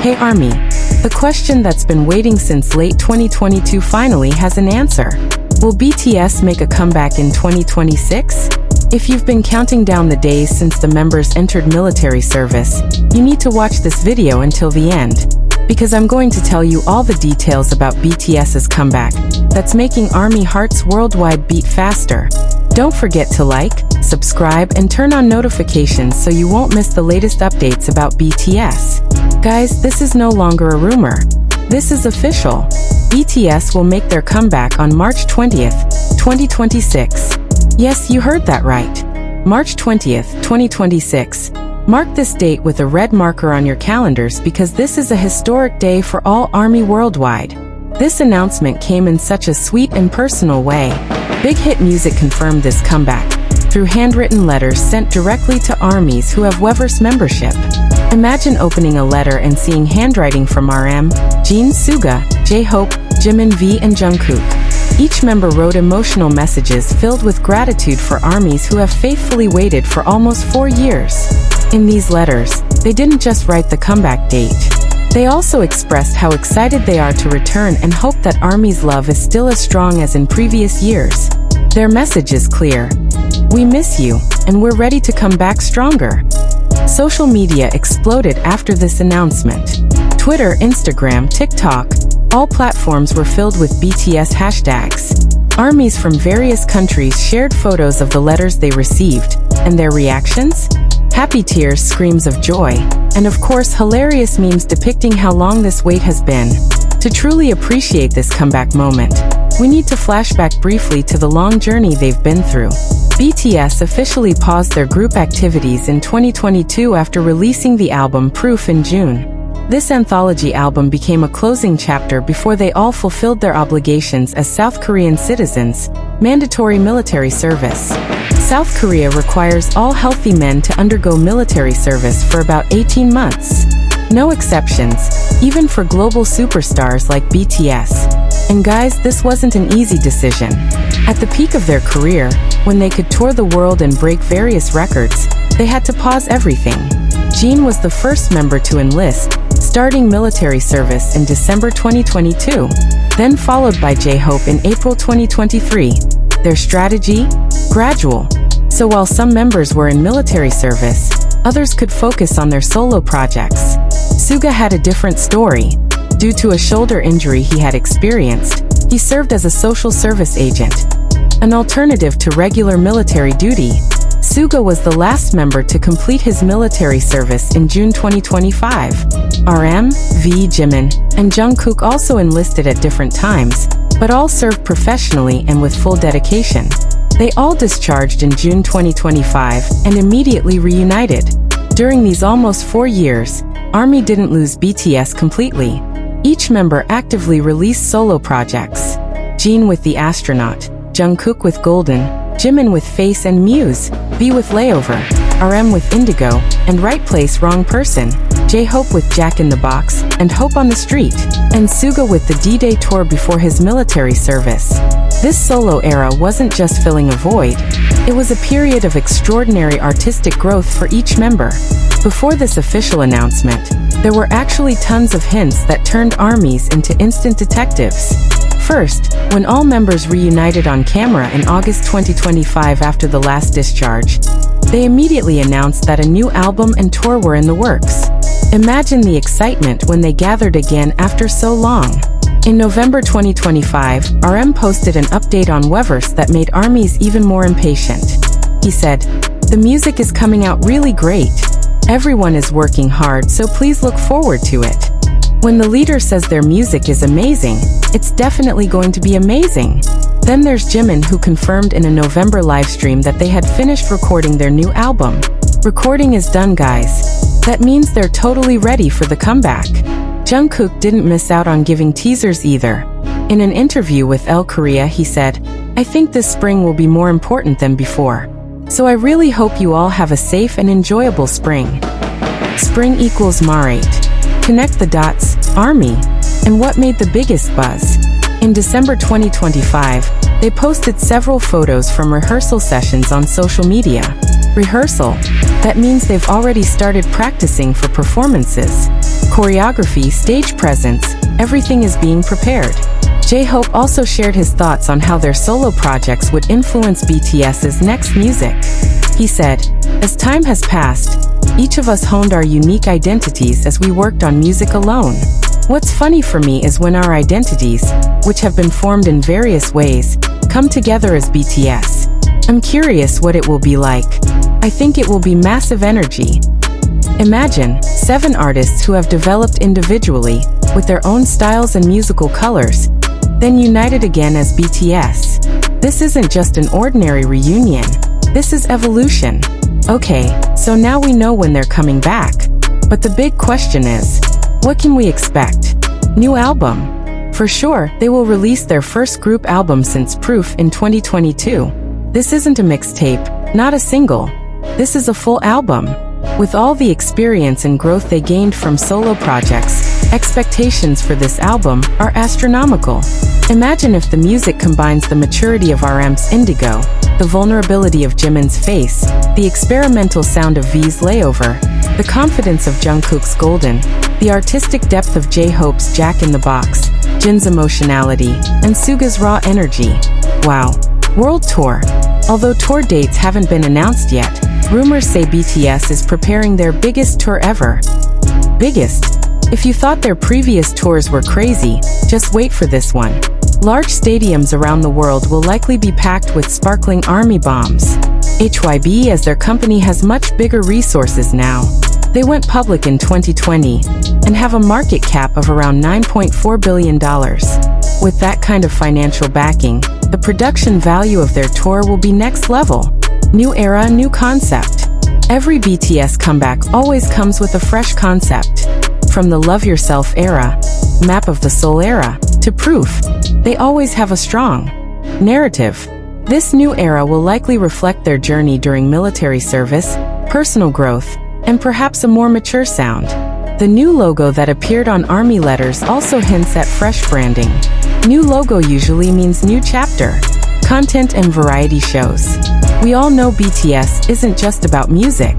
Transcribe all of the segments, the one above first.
Hey ARMY, the question that's been waiting since late 2022 finally has an answer. Will BTS make a comeback in 2026? If you've been counting down the days since the members entered military service, you need to watch this video until the end, because I'm going to tell you all the details about BTS's comeback that's making ARMY hearts worldwide beat faster. Don't forget to like, subscribe, and turn on notifications so you won't miss the latest updates about BTS. Guys, this is no longer a rumor. This is official. BTS will make their comeback on March 20th, 2026. Yes, you heard that right. March 20th, 2026. Mark this date with a red marker on your calendars because this is a historic day for all ARMY worldwide. This announcement came in such a sweet and personal way. Big Hit Music confirmed this comeback through handwritten letters sent directly to ARMYs who have Weverse membership. Imagine opening a letter and seeing handwriting from RM, Jin, Suga, J-Hope, Jimin V, and Jungkook. Each member wrote emotional messages filled with gratitude for ARMYs who have faithfully waited for almost 4 years. In these letters, they didn't just write the comeback date. They also expressed how excited they are to return and hope that ARMY's love is still as strong as in previous years. Their message is clear. We miss you, and we're ready to come back stronger. Social media exploded after this announcement. Twitter, Instagram, TikTok, all platforms were filled with BTS hashtags. ARMYs from various countries shared photos of the letters they received, and their reactions? Happy tears, screams of joy, and of course hilarious memes depicting how long this wait has been. To truly appreciate this comeback moment, we need to flash back briefly to the long journey they've been through. BTS officially paused their group activities in 2022 after releasing the album Proof in June. This anthology album became a closing chapter before they all fulfilled their obligations as South Korean citizens, mandatory military service. South Korea requires all healthy men to undergo military service for about 18 months. No exceptions, even for global superstars like BTS. And guys, this wasn't an easy decision. At the peak of their career, when they could tour the world and break various records, they had to pause everything. Jin was the first member to enlist, starting military service in December 2022, then followed by J-Hope in April 2023. Their strategy? Gradual. So while some members were in military service, others could focus on their solo projects. Suga had a different story. Due to a shoulder injury he had experienced, he served as a social service agent, an alternative to regular military duty. Suga was the last member to complete his military service in June 2025. RM, V, Jimin, and Jungkook also enlisted at different times, but all served professionally and with full dedication. They all discharged in June 2025 and immediately reunited. During these almost 4 years, ARMY didn't lose BTS completely. Each member actively released solo projects. Jin with The Astronaut, Jungkook with Golden, Jimin with Face and Muse, V with Layover, RM with Indigo, and Right Place Wrong Person, J-Hope with Jack in the Box, and Hope on the Street, and Suga with the D-Day tour before his military service. This solo era wasn't just filling a void, it was a period of extraordinary artistic growth for each member. Before this official announcement, there were actually tons of hints that turned ARMYs into instant detectives. First, when all members reunited on camera in August 2025 after the last discharge, they immediately announced that a new album and tour were in the works. Imagine the excitement when they gathered again after so long. In November 2025, RM posted an update on Weverse that made ARMYs even more impatient. He said, "The music is coming out really great. Everyone is working hard, so please look forward to it." When the leader says their music is amazing, it's definitely going to be amazing. Then there's Jimin, who confirmed in a November livestream that they had finished recording their new album. Recording is done, guys. That means they're totally ready for the comeback. Jungkook didn't miss out on giving teasers either. In an interview with Elle Korea, he said, "I think this spring will be more important than before. So I really hope you all have a safe and enjoyable spring." Spring equals Marate. Connect the dots, ARMY. And what made the biggest buzz? In December 2025, they posted several photos from rehearsal sessions on social media. Rehearsal? That means they've already started practicing for performances. Choreography, stage presence, everything is being prepared. J-Hope also shared his thoughts on how their solo projects would influence BTS's next music. He said, "As time has passed, each of us honed our unique identities as we worked on music alone. What's funny for me is when our identities, which have been formed in various ways, come together as BTS. I'm curious what it will be like. I think it will be massive energy." Imagine 7 artists who have developed individually, with their own styles and musical colors, then united again as BTS. This isn't just an ordinary reunion. This is evolution. Okay, so now we know when they're coming back. But the big question is, what can we expect? New album? For sure, they will release their first group album since Proof in 2022. This isn't a mixtape, not a single. This is a full album. With all the experience and growth they gained from solo projects, expectations for this album are astronomical. Imagine if the music combines the maturity of RM's Indigo, the vulnerability of Jimin's Face, the experimental sound of V's Layover, the confidence of Jungkook's Golden, the artistic depth of J-Hope's Jack in the Box, Jin's emotionality, and Suga's raw energy. Wow. World Tour. Although tour dates haven't been announced yet, rumors say BTS is preparing their biggest tour ever. Biggest? If you thought their previous tours were crazy, just wait for this one. Large stadiums around the world will likely be packed with sparkling army bombs. HYB, as their company has much bigger resources now. They went public in 2020 and have a market cap of around $9.4 billion. With that kind of financial backing, the production value of their tour will be next level. New era, new concept. Every BTS comeback always comes with a fresh concept. From the Love Yourself era, Map of the Soul era, to Proof, they always have a strong narrative. This new era will likely reflect their journey during military service, personal growth, and perhaps a more mature sound. The new logo that appeared on ARMY letters also hints at fresh branding. New logo usually means new chapter, content and variety shows. We all know BTS isn't just about music.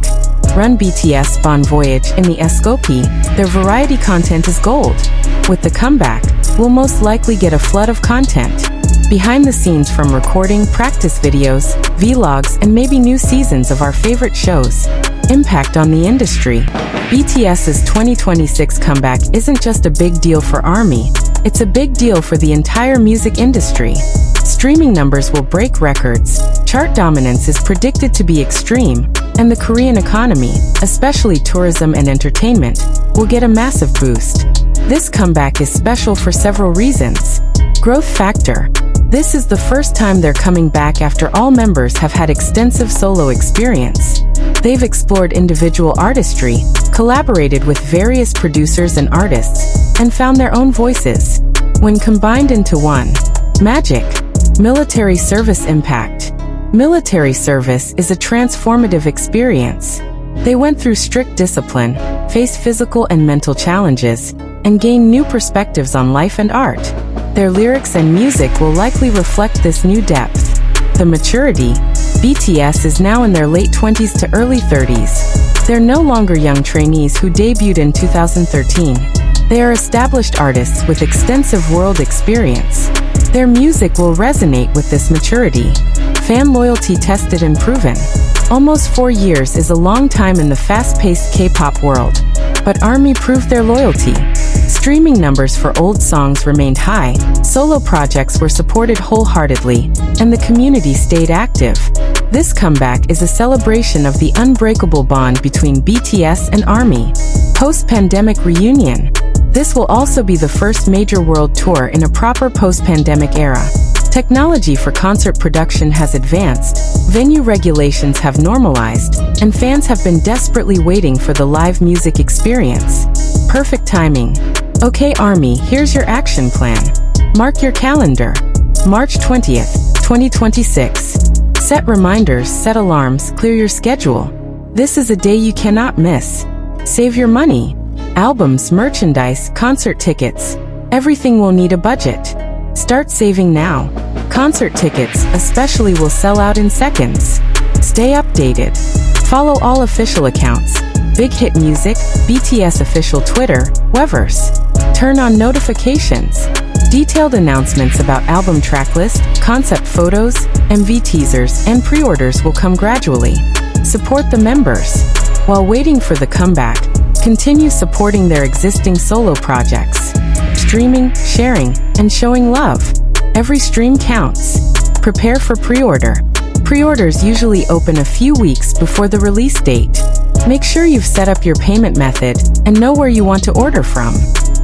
Run BTS Bon Voyage in the Escopy, their variety content is gold. With the comeback, we'll most likely get a flood of content. Behind the scenes from recording, practice videos, vlogs, and maybe new seasons of our favorite shows. Impact on the industry. BTS's 2026 comeback isn't just a big deal for ARMY, it's a big deal for the entire music industry. Streaming numbers will break records, chart dominance is predicted to be extreme, and the Korean economy, especially tourism and entertainment, will get a massive boost. This comeback is special for several reasons. Growth factor. This is the first time they're coming back after all members have had extensive solo experience. They've explored individual artistry, collaborated with various producers and artists, and found their own voices. When combined into one, magic. Military service impact. Military service is a transformative experience. They went through strict discipline, faced physical and mental challenges, and gained new perspectives on life and art. Their lyrics and music will likely reflect this new depth. The maturity. BTS is now in their late 20s to early 30s. They're no longer young trainees who debuted in 2013. They are established artists with extensive world experience. Their music will resonate with this maturity. Fan loyalty tested and proven. Almost 4 years is a long time in the fast-paced K-pop world, but ARMY proved their loyalty. Streaming numbers for old songs remained high, solo projects were supported wholeheartedly, and the community stayed active. This comeback is a celebration of the unbreakable bond between BTS and ARMY. Post-pandemic reunion. This will also be the first major world tour in a proper post-pandemic era. Technology for concert production has advanced, venue regulations have normalized, and fans have been desperately waiting for the live music experience. Perfect timing. Okay ARMY, here's your action plan. Mark your calendar. March 20th, 2026. Set reminders, set alarms, clear your schedule. This is a day you cannot miss. Save your money. Albums, merchandise, concert tickets. Everything will need a budget. Start saving now. Concert tickets, especially, will sell out in seconds. Stay updated. Follow all official accounts. Big Hit Music, BTS official Twitter, Weverse. Turn on notifications. Detailed announcements about album tracklist, concept photos, MV teasers, and pre-orders will come gradually. Support the members. While waiting for the comeback, continue supporting their existing solo projects. Streaming, sharing, and showing love. Every stream counts. Prepare for pre-order. Pre-orders usually open a few weeks before the release date. Make sure you've set up your payment method and know where you want to order from.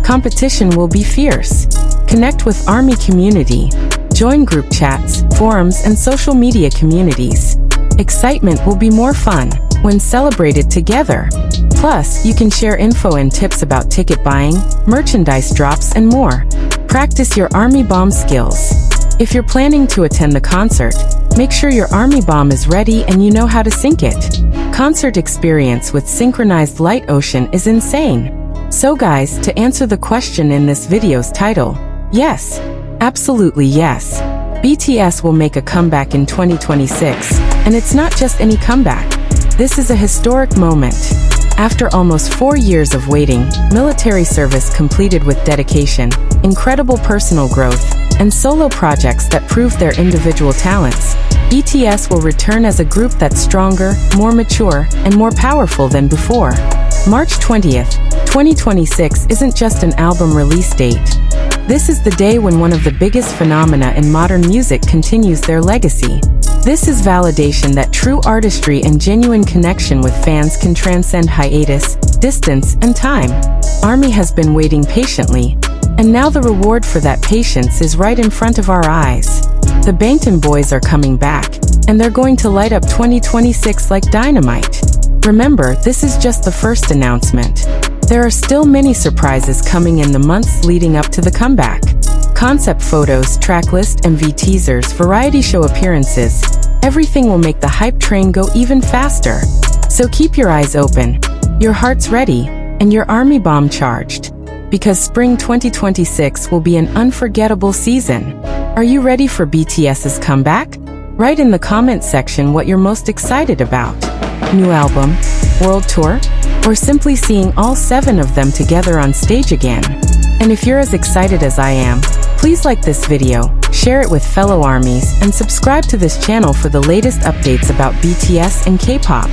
Competition will be fierce. Connect with ARMY community. Join group chats, forums, and social media communities. Excitement will be more fun when celebrated together. Plus, you can share info and tips about ticket buying, merchandise drops, and more. Practice your ARMY bomb skills. If you're planning to attend the concert, make sure your ARMY bomb is ready and you know how to sync it. Concert experience with synchronized light ocean is insane. So guys, to answer the question in this video's title, yes, absolutely yes. BTS will make a comeback in 2026, and it's not just any comeback. This is a historic moment. After almost 4 years of waiting, military service completed with dedication, incredible personal growth, and solo projects that proved their individual talents, BTS will return as a group that's stronger, more mature, and more powerful than before. March 20th, 2026 isn't just an album release date. This is the day when one of the biggest phenomena in modern music continues their legacy. This is validation that true artistry and genuine connection with fans can transcend hiatus, distance, and time. ARMY has been waiting patiently, and now the reward for that patience is right in front of our eyes. The Bangtan Boys are coming back, and they're going to light up 2026 like dynamite. Remember, this is just the first announcement. There are still many surprises coming in the months leading up to the comeback. Concept photos, tracklist, MV teasers, variety show appearances. Everything will make the hype train go even faster. So keep your eyes open, your hearts ready, and your ARMY bomb charged. Because spring 2026 will be an unforgettable season. Are you ready for BTS's comeback? Write in the comment section what you're most excited about. New album, world tour, or simply seeing all 7 of them together on stage again. And if you're as excited as I am, please like this video, share it with fellow ARMYs, and subscribe to this channel for the latest updates about BTS and K-pop.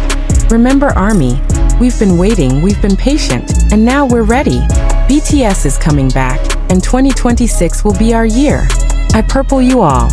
Remember ARMY, we've been waiting, we've been patient, and now we're ready. BTS is coming back, and 2026 will be our year. I purple you all.